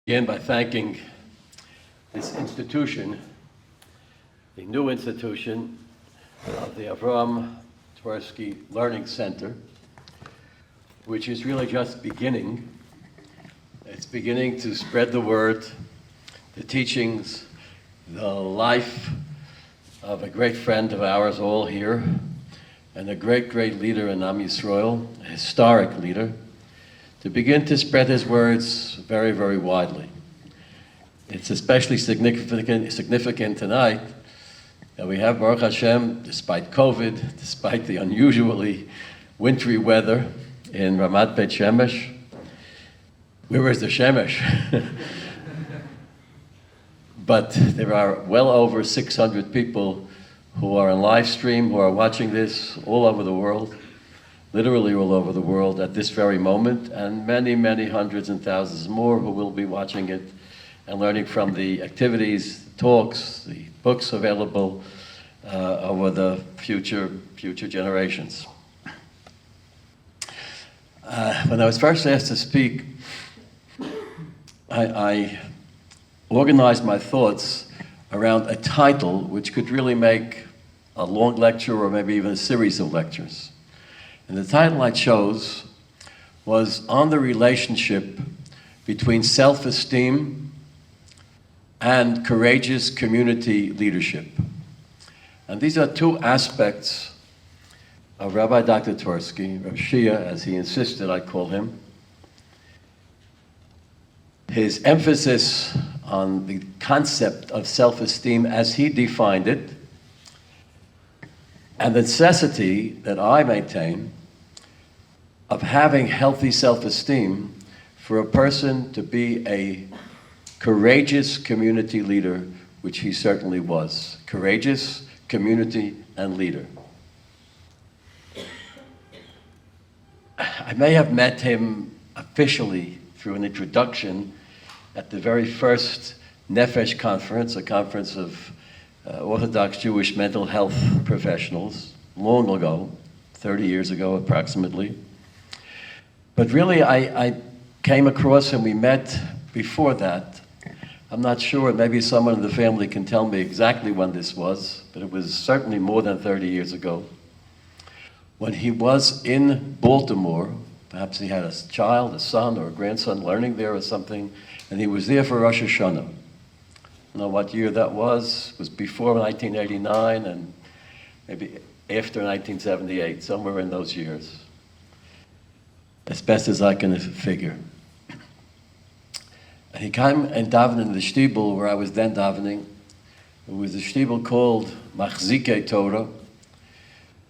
Begin by thanking this institution, the new institution of the Avram Tversky Learning Center, which is really just beginning. It's beginning to spread the word, the teachings, the life of a great friend of ours all here, and a great, great leader in Am Yisrael, a historic leader, to begin to spread his words very, very widely. It's especially significant tonight that we have, Baruch Hashem, despite COVID, despite the unusually wintry weather in Ramat Beit Shemesh. Where is the Shemesh? But there are well over 600 people who are on live stream, who are watching this all over the world, literally all over the world at this very moment, and many, many hundreds and thousands more who will be watching it and learning from the activities, talks, the books available over the future generations. When I was first asked to speak, I organized my thoughts around a title which could really make a long lecture or maybe even a series of lectures. And the title I chose was on the relationship between self-esteem and courageous community leadership. And these are two aspects of Rabbi Dr. Tversky, Rav Shia, as he insisted I call him. His emphasis on the concept of self-esteem as he defined it, and the necessity that I maintain of having healthy self-esteem for a person to be a courageous community leader, which he certainly was. Courageous community and leader. I may have met him officially through an introduction at the very first Nefesh conference, a conference of Orthodox Jewish mental health professionals, long ago, 30 years ago approximately. But really, I came across him, we met before that. I'm not sure, maybe someone in the family can tell me exactly when this was, but it was certainly more than 30 years ago. When he was in Baltimore, perhaps he had a child, a son, or a grandson learning there or something, and he was there for Rosh Hashanah. I don't know what year that was. It was before 1989 and maybe after 1978, somewhere in those years, as best as I can figure. And he came and davened in the shtibel where I was then davening. It was a shtibel called Machzikei Torah,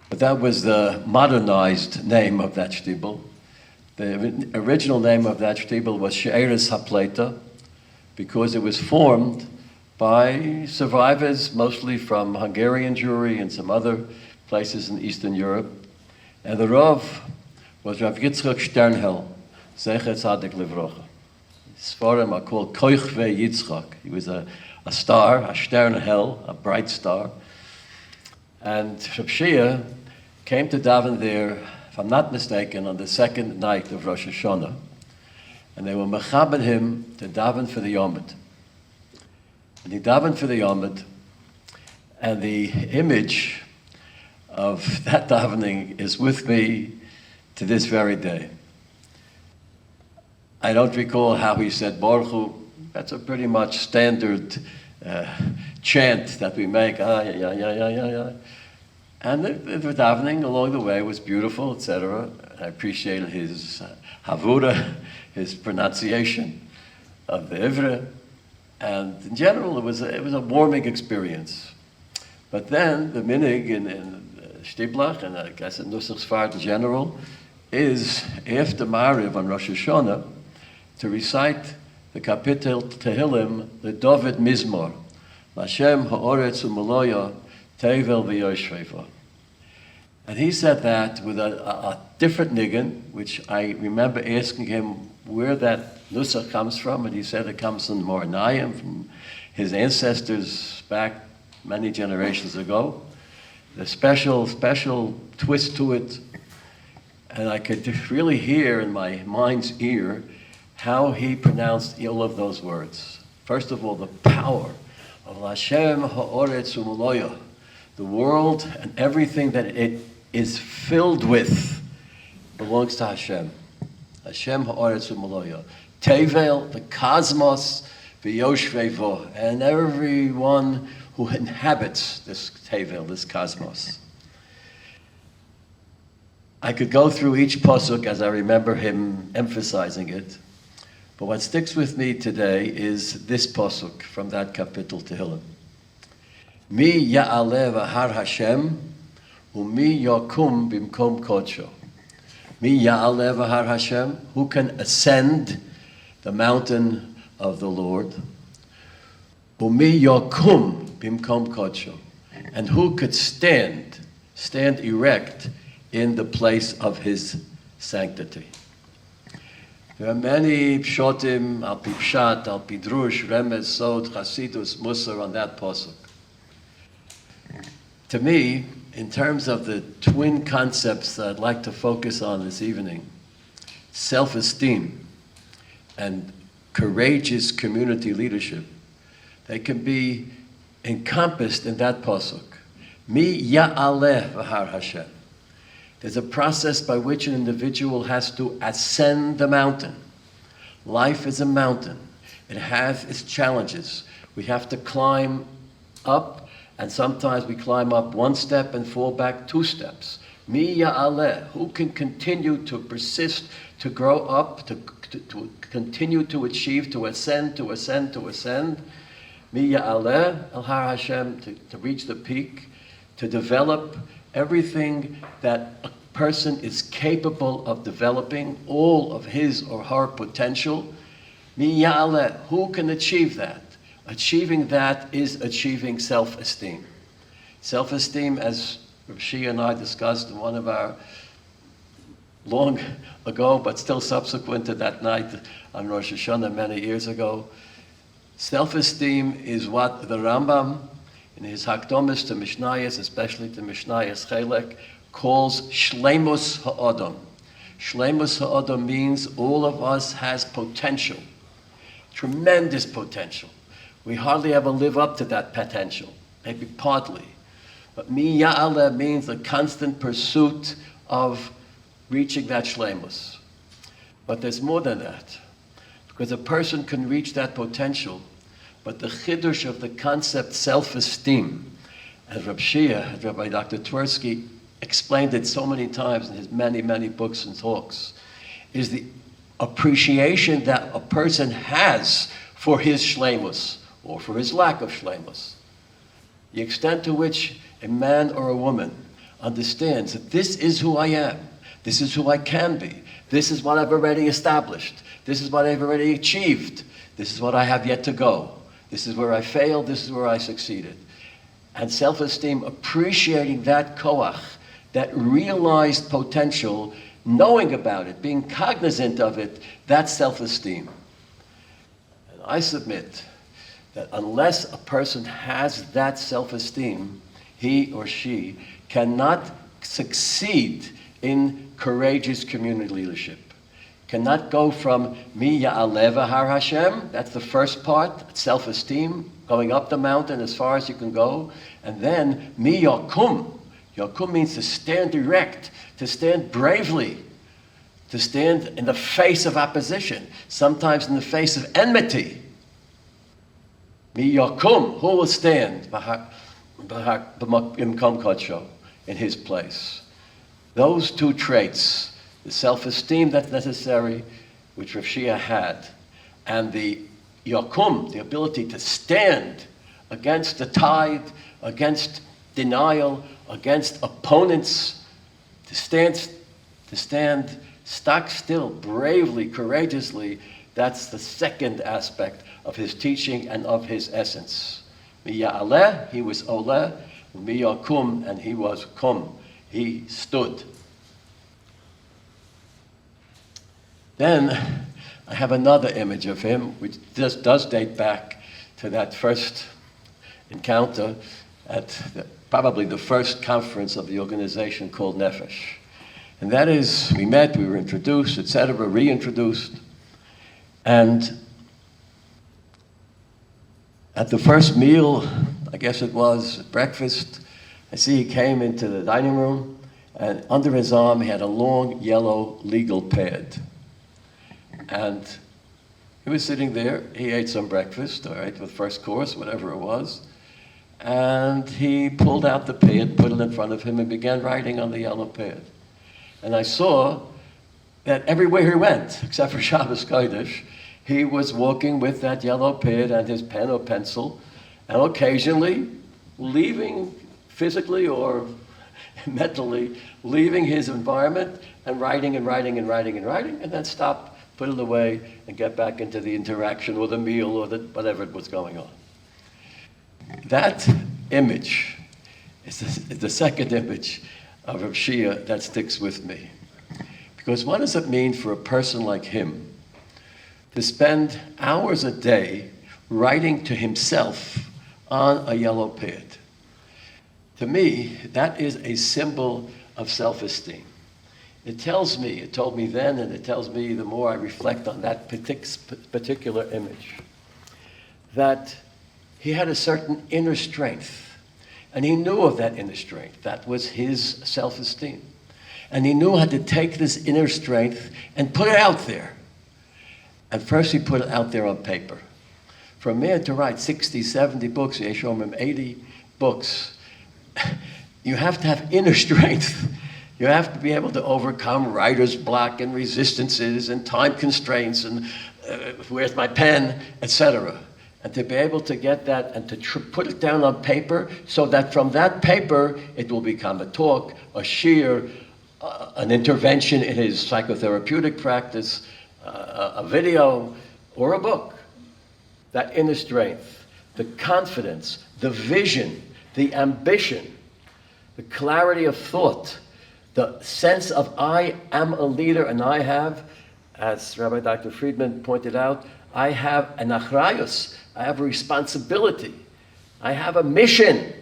but that was the modernized name of that shtibel. The original name of that shtibel was She'eres HaPleita, because it was formed by survivors, mostly from Hungarian Jewry and some other places in Eastern Europe. And the Rav was Rav Yitzchak Sternhell, Zecher Tzaddik Livrocha. His Sfarim are called Koichve Yitzchak. He was a star, a Sternhell, a bright star. And Rav Shia came to daven there, if I'm not mistaken, on the second night of Rosh Hashanah. And they were mechaben him to daven for the Yomid. And he davened for the Yomid, and the image of that davening is with me to this very day. I don't recall how he said Baruch Hu. That's a pretty much standard chant that we make. Yeah. And the davening along the way was beautiful, etc. I appreciated his havura, his pronunciation of the Ivre. And in general, it was a warming experience. But then the minig in Shtiblach, and I guess in Nusach Sfard in general, is after Mariv on Rosh Hashanah to recite the Kapitel Tehillim, the David Mizmor, Lashem Ha'oretz U'Maloya Tevel V'Yoshveva. And he said that with a different niggin, which I remember asking him where that nusach comes from, and he said it comes from Moranayim, from his ancestors back many generations ago. The special twist to it, and I could really hear in my mind's ear how he pronounced all of those words. First of all, the power of Hashem ha'oretz u'moloya, the world and everything that it is filled with belongs to Hashem. Hashem ha'oretz u'moloya. Tevel, the cosmos, v'yoshvei vo, and everyone who inhabits this Tevel, this cosmos. I could go through each pasuk as I remember him emphasizing it, but what sticks with me today is this pasuk from that kapitel Tehillim. Mi ya'aleh v'har Hashem, u'mi yakum bimkom kodsho. Mi ya'aleh v'har Hashem, who can ascend the mountain of the Lord? U'mi yakum bimkom kodsho. And who could stand erect in the place of his sanctity? There are many pshotim, al pi pshat, al pi drush, remez, sod, chasidus, musar on that pasuk. To me, in terms of the twin concepts that I'd like to focus on this evening, self-esteem and courageous community leadership, they can be encompassed in that pasuk. Mi ya'aleh v'har Hashem. There's a process by which an individual has to ascend the mountain. Life is a mountain. It has its challenges. We have to climb up, and sometimes we climb up one step and fall back 2 steps. Mi ya'aleh, who can continue to persist, to grow up, to continue to achieve, to ascend, to ascend, to ascend. Mi ya'aleh, el har Hashem, to reach the peak, to develop everything that a person is capable of developing, all of his or her potential. Mi ya'aleh, who can achieve that? Achieving that is achieving self-esteem. Self-esteem, as Shia and I discussed in one of our long ago, but still subsequent to that night on Rosh Hashanah many years ago, self-esteem is what the Rambam, in his Hakdomis to Mishnayos, especially to Mishnayos Chelek, calls Shleimus Ha'adam. Shleimus Ha'adam means all of us has potential, tremendous potential. We hardly ever live up to that potential, maybe partly. But Mi Ya'aleh means a constant pursuit of reaching that Shleimus. But there's more than that, because a person can reach that potential. But the chiddush of the concept self-esteem, as Rabbi Shia, as Rabbi Dr. Twersky explained it so many times in his many, many books and talks, is the appreciation that a person has for his shleimus, or for his lack of shleimus. The extent to which a man or a woman understands that this is who I am, this is who I can be, this is what I've already established, this is what I've already achieved, this is what I have yet to go. This is where I failed, this is where I succeeded. And self-esteem, appreciating that koach, that realized potential, knowing about it, being cognizant of it, that's self-esteem. And I submit that unless a person has that self-esteem, he or she cannot succeed in courageous community leadership. Cannot go from Mi Ya'aleh v'har Hashem, that's the first part, self-esteem, going up the mountain as far as you can go, and then Mi Yakum. Yakum means to stand erect, to stand bravely, to stand in the face of opposition, sometimes in the face of enmity. Mi Yakum, who will stand in his place? Those 2 traits, the self-esteem that's necessary, which Rav Shia had, and the yakum, the ability to stand against the tide, against denial, against opponents, to stand stock still, bravely, courageously. That's the second aspect of his teaching and of his essence. Mi ya'aleh, he was oleh, mi yakum, and he was kum, he stood. Then I have another image of him, which just does date back to that first encounter at probably the first conference of the organization called Nefesh. And that is, we met, we were introduced, etc., reintroduced. And at the first meal, I guess it was breakfast, I see he came into the dining room, and under his arm he had a long yellow legal pad. And he was sitting there, he ate some breakfast, all right, with first course, whatever it was, and he pulled out the pad, put it in front of him, and began writing on the yellow pad. And I saw that everywhere he went, except for Shabbos Kodesh, he was walking with that yellow pad and his pen or pencil, and occasionally leaving physically or mentally, leaving his environment and writing and writing and writing and writing, and then stop, put it away, and get back into the interaction or the meal or the, whatever was going on. That image is the second image of Rav Shia that sticks with me. Because what does it mean for a person like him to spend hours a day writing to himself on a yellow pad? To me, that is a symbol of self-esteem. It tells me, it told me then, and it tells me the more I reflect on that particular image, that he had a certain inner strength. And he knew of that inner strength. That was his self-esteem. And he knew how to take this inner strength and put it out there. And first he put it out there on paper. For a man to write 60, 70 books, Yeshomim 80 books, you have to have inner strength. You have to be able to overcome writer's block and resistances and time constraints and where's my pen, etc. And to be able to get that and to put it down on paper so that from that paper it will become a talk, a shiur, an intervention in his psychotherapeutic practice, a video, or a book. That inner strength, the confidence, the vision, the ambition, the clarity of thought, the sense of I am a leader and I have, as Rabbi Dr. Friedman pointed out, I have an achrayus, I have a responsibility, I have a mission,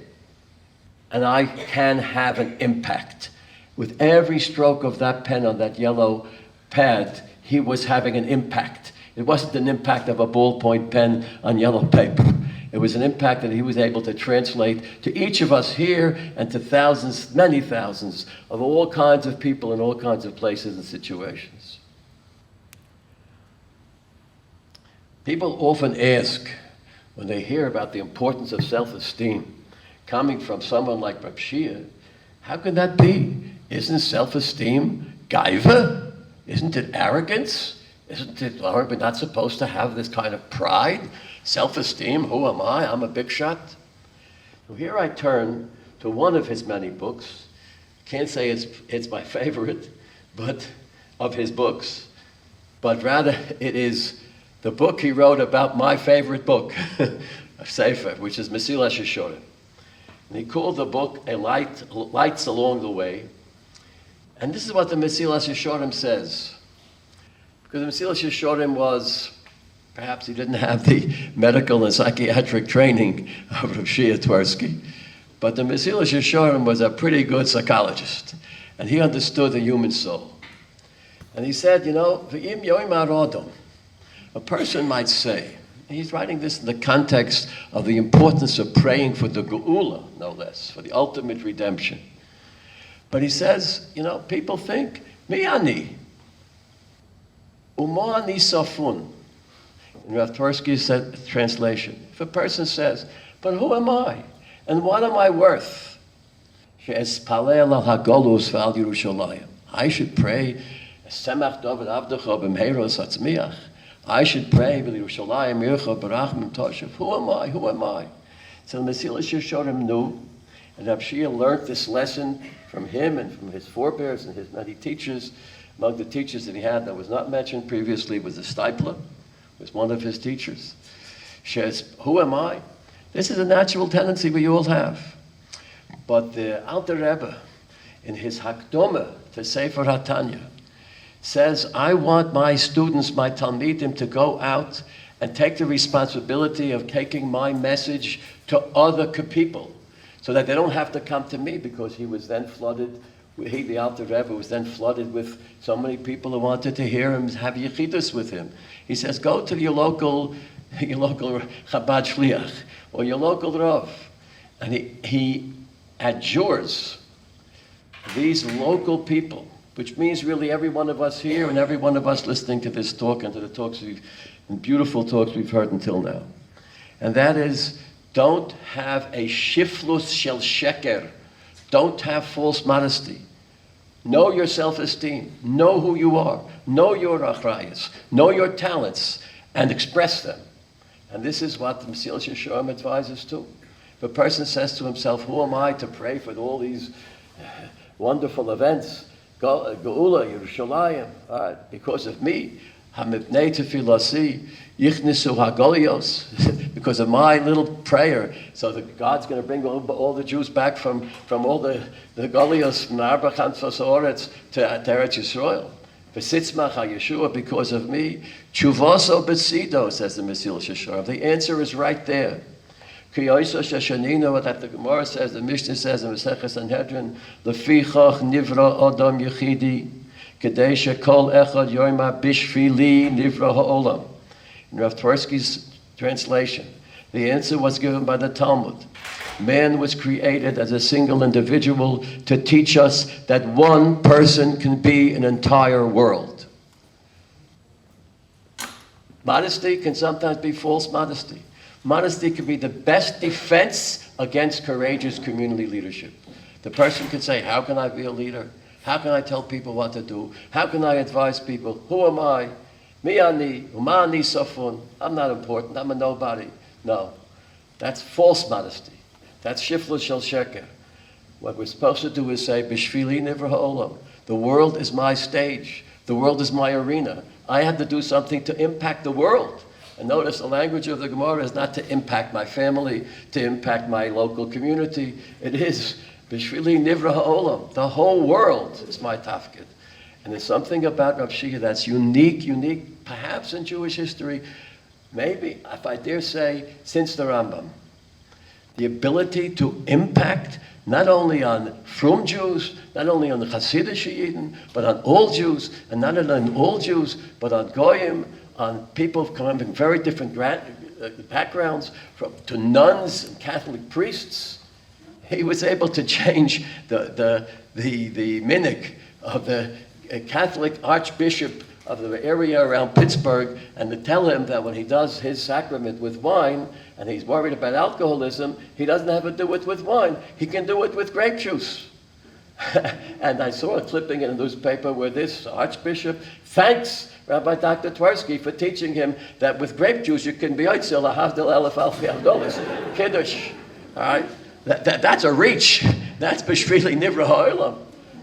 and I can have an impact. With every stroke of that pen on that yellow pad, he was having an impact. It wasn't an impact of a ballpoint pen on yellow paper. It was an impact that he was able to translate to each of us here and to thousands, many thousands of all kinds of people in all kinds of places and situations. People often ask, when they hear about the importance of self-esteem coming from someone like Rav Shia, how can that be? Isn't self-esteem gaiva? Isn't it arrogance? Aren't we not supposed to have this kind of pride? Self-esteem, who am I? I'm a big shot. So here I turn to one of his many books. Can't say it's my favorite, but of his books, but rather it is the book he wrote about my favorite book, a Sefer, which is Mesilas Yesharim. And he called the book a Lights Along the Way. And this is what the Mesilas Yesharim says. Because the Mesilas Yesharim was, perhaps he didn't have the medical and psychiatric training of Rav Shia Twersky, but the Mesilas Yesharim was a pretty good psychologist. And he understood the human soul. And he said, you know, V'im yoim ha'adam, a person might say, and he's writing this in the context of the importance of praying for the geula, no less, for the ultimate redemption. But he says, you know, people think, mi ani, umo ani safun. In Rav Twersky's translation, if a person says, but who am I? And what am I worth? She'espalel al hagolus v'al Yerushalayim. I should pray, semach David avdecha b'meiros hatzmiach. I should pray, Yerushalayim yircha barachim toshav. Who am I? Who am I? So the Mesilas Yesharim knew, and Rav Shia learned this lesson from him and from his forebears and his many teachers. Among the teachers that he had that was not mentioned previously was the Steipler, was one of his teachers. Says, who am I? This is a natural tendency we all have. But the Alter Rebbe, in his Hakdoma to Sefer HaTanya, says, I want my students, my Talmidim, to go out and take the responsibility of taking my message to other people so that they don't have to come to me, because he was then flooded He, the Alter Rebbe, was then flooded with so many people who wanted to hear him, have yechidus with him. He says, go to your local Chabad Shliach, or your local Rav. And he adjures these local people, which means really every one of us here and every one of us listening to this talk and to the talks beautiful talks we've heard until now. And that is, don't have a shiflus shel sheker. Don't have false modesty. Know your self-esteem. Know who you are. Know your achrayus. Know your talents and express them. And this is what the Mesilas Yesharim advises too. If a person says to himself, who am I to pray for all these wonderful events? Geula, Yerushalayim, because of me. Hamipnei tefilasi, yichnisu hagolios, because of my little prayer, so that God's going to bring all the Jews back from all the golios from Arba Chanfos Oretz to Eretz Yisrael. V'sitzmach ha-Yeshua, because of me. Chuvaso b'tzido, says the Mesilas Yesharim. The answer is right there. Kiyoso sheshanino, that the Gemara says, the Mishnah says in Maseches Sanhedrin, lefichach nivra adam yechidi, kedei shekol echad yoima bishvili nivra ha'olam. In Rav Twersky's translation, the answer was given by the Talmud. Man was created as a single individual to teach us that one person can be an entire world. Modesty can sometimes be false modesty. Modesty can be the best defense against courageous community leadership. The person can say, how can I be a leader? How can I tell people what to do? How can I advise people? Who am I? Mi ani, uma ani sofun. I'm not important. I'm a nobody. No, that's false modesty. That's shiflus shel sheker. What we're supposed to do is say, b'shvili nivra ha'olam. The world is my stage. The world is my arena. I have to do something to impact the world. And notice the language of the Gemara is not to impact my family, to impact my local community. It is b'shvili nivra ha'olam. The whole world is my tafkid. And there's something about Rav Shia that's unique, perhaps in Jewish history, maybe, if I dare say, since the Rambam. The ability to impact not only on frum Jews, not only on the Hasidic Yidden, but on all Jews, and not only on all Jews, but on Goyim, on people coming from very different backgrounds, to nuns and Catholic priests. He was able to change the minhag of the Catholic Archbishop of the area around Pittsburgh, and to tell him that when he does his sacrament with wine, and he's worried about alcoholism, he doesn't have to do it with wine. He can do it with grape juice. And I saw a clipping in a newspaper where this archbishop thanks Rabbi Dr. Twersky for teaching him that with grape juice you can be oitzel lahavdil elef alfi avdolis, kiddush. All right, that's a reach. That's b'shvili nivra ha'olam.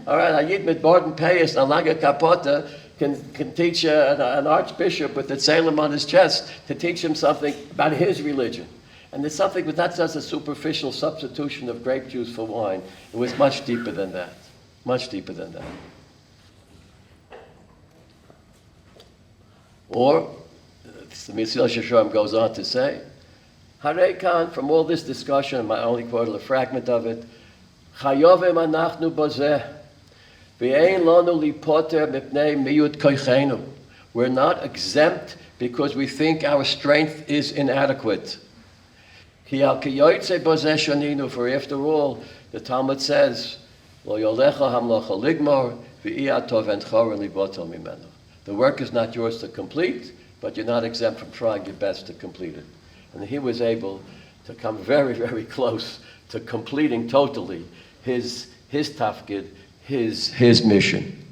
All right, a yid mit borden payas alaga kapota can teach an archbishop with the tzelem on his chest to teach him something about his religion. And it's something, but that's just a superficial substitution of grape juice for wine. It was much deeper than that. Much deeper than that. Or, the Mesilas Yesharim goes on to say, Harei kan, from all this discussion, I only quoted a fragment of it, Chayovim anachnu bozeh, v'ein lonu lipoter mipnei miyut koichenu. We're not exempt because we think our strength is inadequate. For after all, the Talmud says, the work is not yours to complete, but you're not exempt from trying your best to complete it. And he was able to come very, very close to completing totally his tafkid, his mission.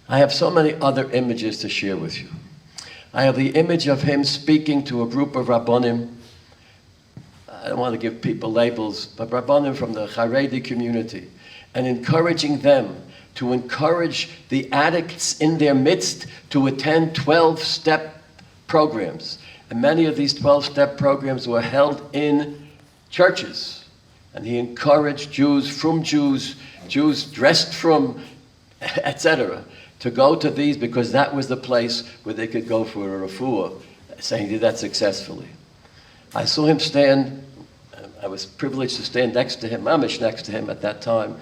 I have so many other images to share with you. I have the image of him speaking to a group of Rabbonim. I don't want to give people labels, but Rabbanim from the Haredi community, and encouraging them to encourage the addicts in their midst to attend 12-step programs. And many of these 12-step programs were held in churches. And he encouraged Jews dressed from, etc., to go to these because that was the place where they could go for a refuah, saying he did that successfully. I saw him stand. I was privileged to stand next to him, mamish next to him at that time,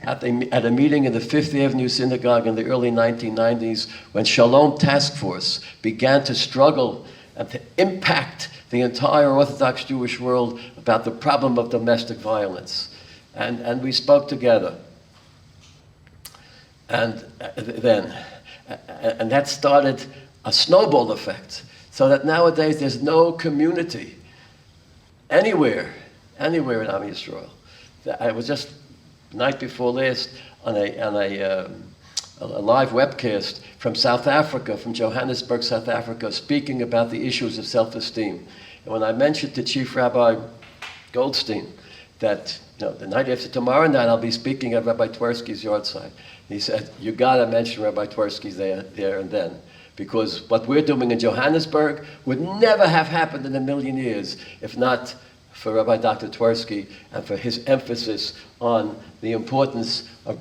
at a meeting in the Fifth Avenue Synagogue in the early 1990s when Shalom Task Force began to struggle and to impact the entire Orthodox Jewish world about the problem of domestic violence. And we spoke together. And that started a snowball effect, so that nowadays there's no community anywhere in Am Yisrael. I was just night before last on a live webcast from South Africa, from Johannesburg, South Africa, speaking about the issues of self-esteem. And when I mentioned to Chief Rabbi Goldstein that the night after tomorrow night I'll be speaking at Rabbi Twersky's Yahrzeit, he said, you gotta mention Rabbi Twersky's there and then, because what we're doing in Johannesburg would never have happened in a million years if not for Rabbi Dr. Twersky and for his emphasis on the importance of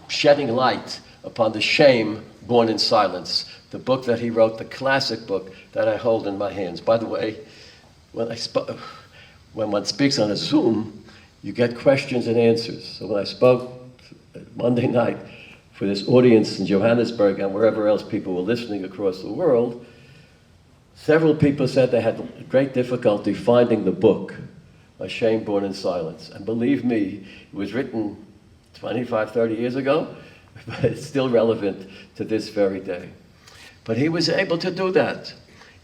shedding light upon the shame born in silence, the book that he wrote, the classic book that I hold in my hands. By the way, when one speaks on a Zoom, you get questions and answers. So when I spoke Monday night for this audience in Johannesburg and wherever else people were listening across the world, several people said they had great difficulty finding the book, A Shame Born in Silence. And believe me, it was written 25, 30 years ago, but it's still relevant to this very day. But he was able to do that.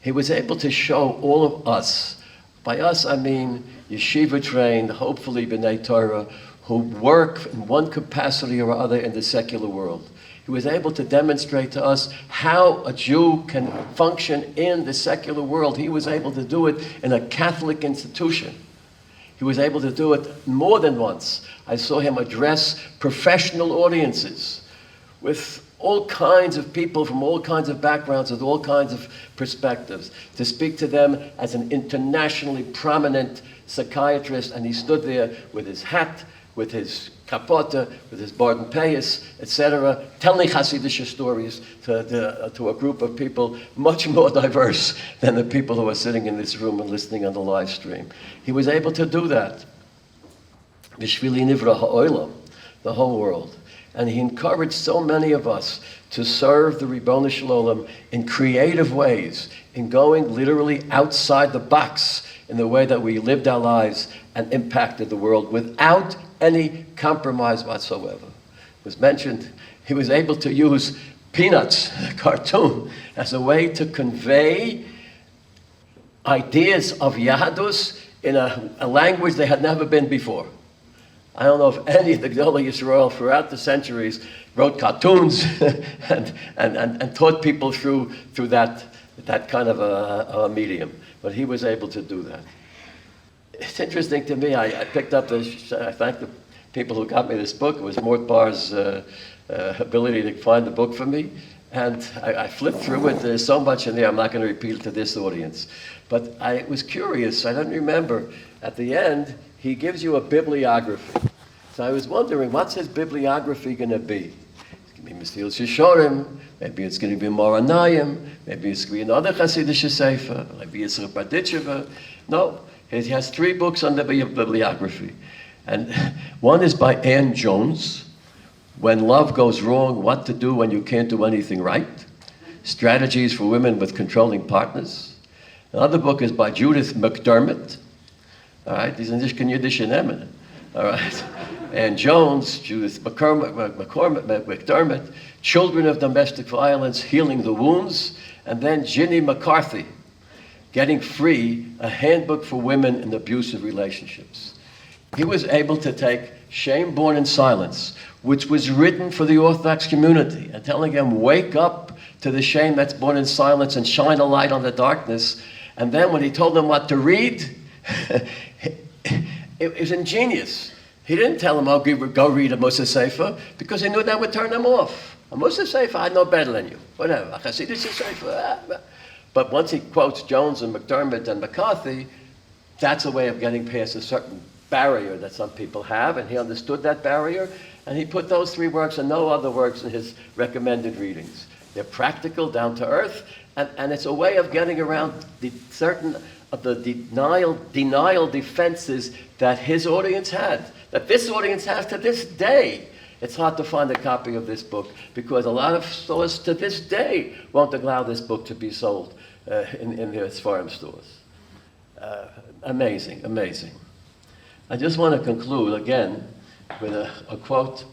He was able to show all of us, by us I mean yeshiva trained, hopefully B'nai Torah, who work in one capacity or other in the secular world. He was able to demonstrate to us how a Jew can function in the secular world. He was able to do it in a Catholic institution. He was able to do it more than once. I saw him address professional audiences with all kinds of people from all kinds of backgrounds, with all kinds of perspectives, to speak to them as an internationally prominent psychiatrist, and he stood there with his hat, with his kapota, with his barden payas, etc., telling Hasidic stories to a group of people much more diverse than the people who are sitting in this room and listening on the live stream. He was able to do that. Bishvili nivra ha'olam, the whole world. And he encouraged so many of us to serve the Ribono Shel Olam in creative ways, in going literally outside the box in the way that we lived our lives and impacted the world without any compromise whatsoever. It was mentioned he was able to use Peanuts, a cartoon, as a way to convey ideas of Yahadus in a language they had never been before. I don't know if any of the Gedolei Yisrael throughout the centuries wrote cartoons and taught people through that kind of a medium, but he was able to do that. It's interesting to me. I picked up I thank the people who got me this book. It was Mort Bar's ability to find the book for me, and I flipped through it. There's so much in there. I'm not going to repeat it to this audience, but I was curious. I don't remember. At the end, he gives you a bibliography. So I was wondering, what's his bibliography going to be? It's going to be Mesilas Yesharim, maybe it's going to be Moranayim, maybe it's going to be another Hasidic Sefer, maybe it's Berditchever. No, he has 3 books on the bibliography. And one is by Ann Jones, When Love Goes Wrong, What to Do When You Can't Do Anything Right, Strategies for Women with Controlling Partners. Another book is by Judith McDermott. All right, these are nicht kein jüdische Namen. All right. And Jones, Judith McDermott, Children of Domestic Violence, Healing the Wounds, and then Ginny McCarthy, Getting Free, a Handbook for Women in Abusive Relationships. He was able to take Shame Born in Silence, which was written for the Orthodox community, and telling them, wake up to the shame that's born in silence and shine a light on the darkness. And then when he told them what to read, it was ingenious. He didn't tell them, go read a Musa Sefer, because he knew that would turn them off. A Musa Sefer, I know better than you. Whatever. A Hasidic Sefer. But once he quotes Jones and McDermott and McCarthy, that's a way of getting past a certain barrier that some people have, and he understood that barrier, and he put those 3 works and no other works in his recommended readings. They're practical, down to earth, and it's a way of getting around certain of the denial defenses that his audience had, that this audience has to this day. It's hard to find a copy of this book because a lot of stores to this day won't allow this book to be sold in their Sfarim stores. Amazing, amazing. I just want to conclude again with a quote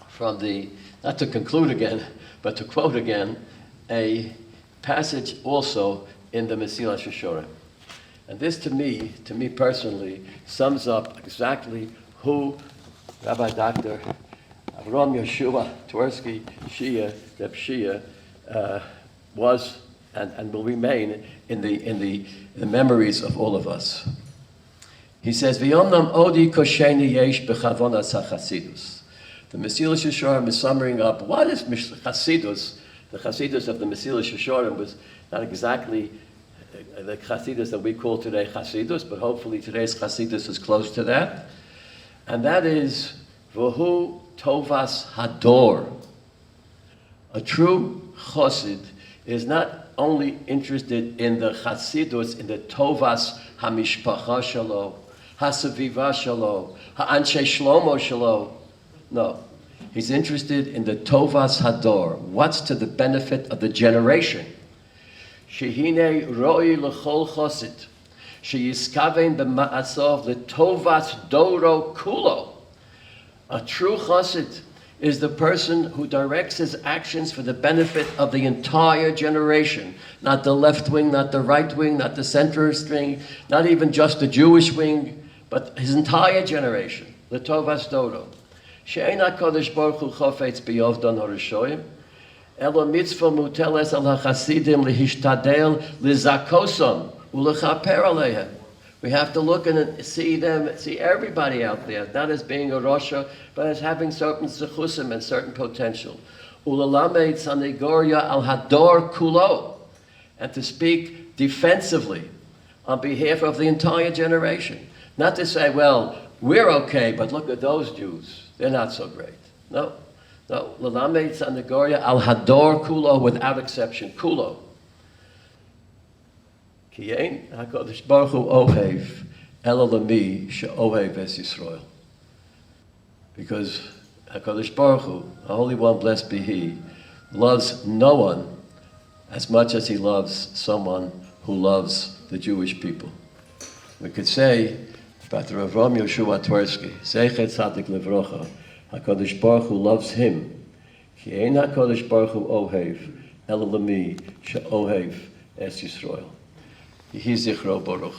from not to conclude again, but to quote again, a passage also in the Mesilas Yesharim. And this to me personally, sums up exactly who Rabbi Dr. Avram Yeshua Twersky Shia, Reb Shia, was and will remain in the memories of all of us. He says, "V'yomnam odi kosheni yesh b'chavonas hachasidus." The Mesilas Yesharim is summing up what is Chasidus. The Chasidus of the Mesilas Yesharim was not exactly the Chasidus that we call today Chasidus, but hopefully today's Chasidus is close to that. And that is V'hu Tovas Hador. A true Chosid is not only interested in the Chasidus, in the Tovas HaMishpacha Shalo, HaSaviva Shalo, HaAnshe Shlomo Shalo. No. He's interested in the Tovas Hador. What's to the benefit of the generation? Shehine Roi L'chol Chosid. Sheyiskaven b'ma'asov L'tovas Doro Kulo. A true Chosid is the person who directs his actions for the benefit of the entire generation. Not the left wing, not the right wing, not the centrist wing, not even just the Jewish wing, but his entire generation. L'tovas Doro. She'ein HaKadosh Baruch Hu chofetz b'yovdon harishoyim, elo mitzvah muteles al hachasidim lehishtadel lizakosom ulechaper aleihem. We have to look and see everybody out there, not as being a Rosha, but as having certain zechusim and certain potential. Ulalamed sanegoria al hador kulo, and to speak defensively on behalf of the entire generation. Not to say, well, we're okay, but look at those Jews. They're not so great. No. L'lamed sanegoria al hador kulo, without exception. Kulo. Ki ein HaKadosh Baruch Hu ohev ela lemi she'ohev es Yisrael. Because HaKadosh Baruch Hu, the Holy One, blessed be He, loves no one as much as He loves someone who loves the Jewish people. We could say, Dr. Avram Yeshua Twersky, Zeichet Tzadik Levrocha, HaKadosh Baruch Hu loves him. Ki ein HaKadosh Baruch Hu ohev ela lemi she'ohev es Yisrael. Yehi Zichro Baruch.